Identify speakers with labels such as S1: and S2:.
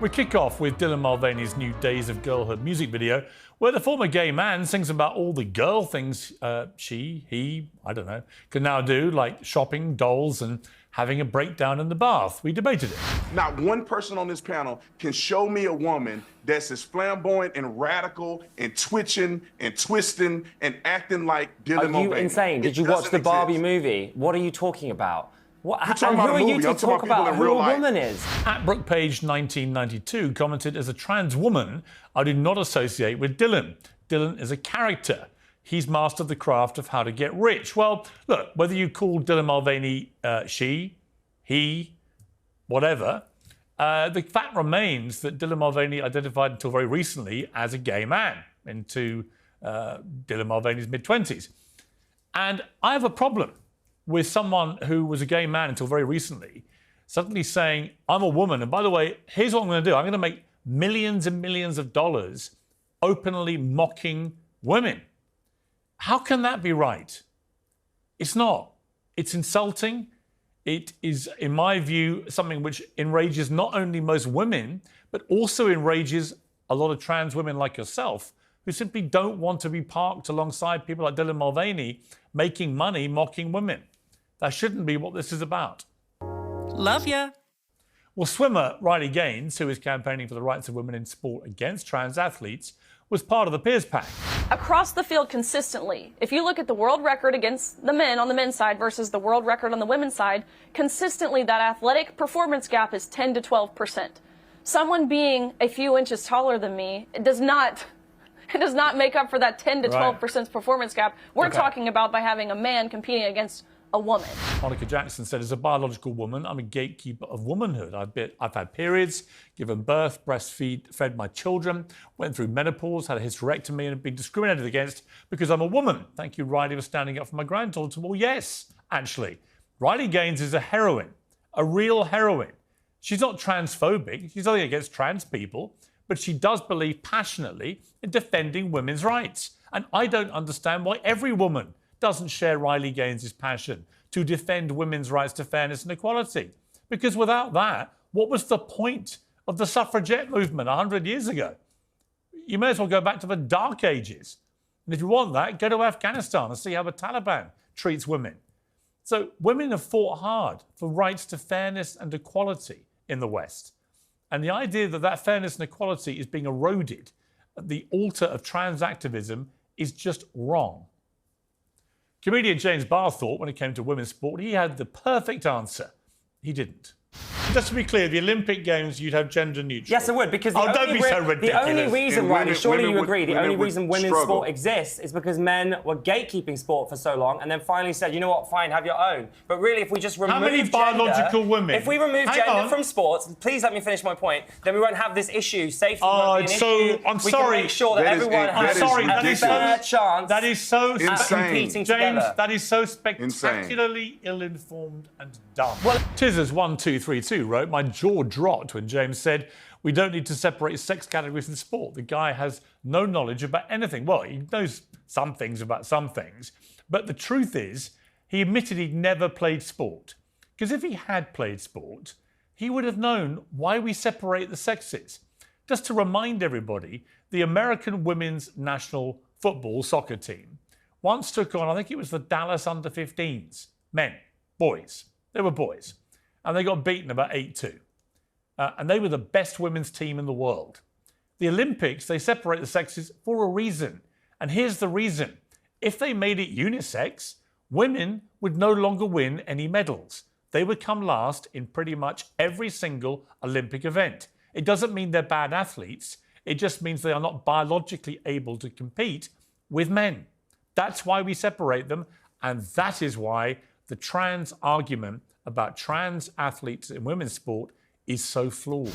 S1: We kick off with Dylan Mulvaney's new Days of Girlhood music video, where the former gay man sings about all the girl things he, I don't know, can now do, like shopping, dolls, and having a breakdown in the bath. We debated it.
S2: Not one person on this panel can show me a woman that's as flamboyant and radical and twitching and twisting and acting like Dylan Mulvaney.
S3: Are you insane? Did you watch the Barbie movie? What are you talking about? What,
S2: and who
S3: are you to talk about who a woman is?
S1: At Brookpage 1992 commented, as a trans woman, I do not associate with Dylan. Dylan is a character. He's mastered the craft of how to get rich. Well, look, whether you call Dylan Mulvaney she, he, whatever, the fact remains that Dylan Mulvaney identified until very recently as a gay man into Dylan Mulvaney's mid-20s. And I have a problem with someone who was a gay man until very recently suddenly saying, I'm a woman, and by the way, here's what I'm going to do. I'm going to make millions and millions of dollars openly mocking women. How can that be right? It's not. It's insulting. It is, in my view, something which enrages not only most women, but also enrages a lot of trans women like yourself, who simply don't want to be parked alongside people like Dylan Mulvaney making money mocking women. That shouldn't be what this is about.
S4: Love ya.
S1: Well, swimmer Riley Gaines, who is campaigning for the rights of women in sport against trans athletes, was part of the Piers pack.
S5: Across the field consistently, if you look at the world record against the men on the men's side versus the world record on the women's side, consistently that athletic performance gap is 10 to 12%. Someone being a few inches taller than me, it does not make up for that 10 to 12% performance gap we're talking about by having a man competing against a woman.
S1: Monica Jackson said, as a biological woman, I'm a gatekeeper of womanhood. I've had periods, given birth, fed my children, went through menopause, had a hysterectomy, and have been discriminated against because I'm a woman. Thank you, Riley, for standing up for my granddaughter. Well, yes, actually. Riley Gaines is a heroine, a real heroine. She's not transphobic. She's only against trans people, but she does believe passionately in defending women's rights. And I don't understand why every woman doesn't share Riley Gaines' passion to defend women's rights to fairness and equality. Because without that, what was the point of the suffragette movement 100 years ago? You may as well go back to the dark ages. And if you want that, go to Afghanistan and see how the Taliban treats women. So women have fought hard for rights to fairness and equality in the West. And the idea that that fairness and equality is being eroded at the altar of trans activism is just wrong. Comedian James Barr thought when it came to women's sport, he had the perfect answer. He didn't. Just to be clear, the Olympic Games, you'd have gender neutral.
S3: Yes, I would, because the only reason, Riley, surely you agree, the only reason women's sport exists is because men were gatekeeping sport for so long and then finally said, you know what, fine, have your own. But really, if we just remove
S1: How many biological women?
S3: If we remove gender from sports, please let me finish my point, then we won't have this issue. Safety won't be an issue.
S1: I'm
S3: we
S1: sorry.
S3: can make sure that everyone has a fair chance.
S1: That is so
S3: competing
S1: James,
S3: together.
S1: that is so spectacularly ill-informed and dumb. Well, Tizzers1232 wrote, my jaw dropped when James said, we don't need to separate sex categories in sport. The guy has no knowledge about anything. Well, he knows some things about some things, but the truth is, he admitted he'd never played sport. Because if he had played sport, he would have known why we separate the sexes. Just to remind everybody, the American women's national football soccer team once took on, I think it was the Dallas under-15s, men, boys. They were boys. And they got beaten about 8-2. And they were the best women's team in the world. The Olympics, they separate the sexes for a reason. And here's the reason. If they made it unisex, women would no longer win any medals. They would come last in pretty much every single Olympic event. It doesn't mean they're bad athletes. It just means they are not biologically able to compete with men. That's why we separate them. And that is why the trans argument about trans athletes in women's sport is so flawed.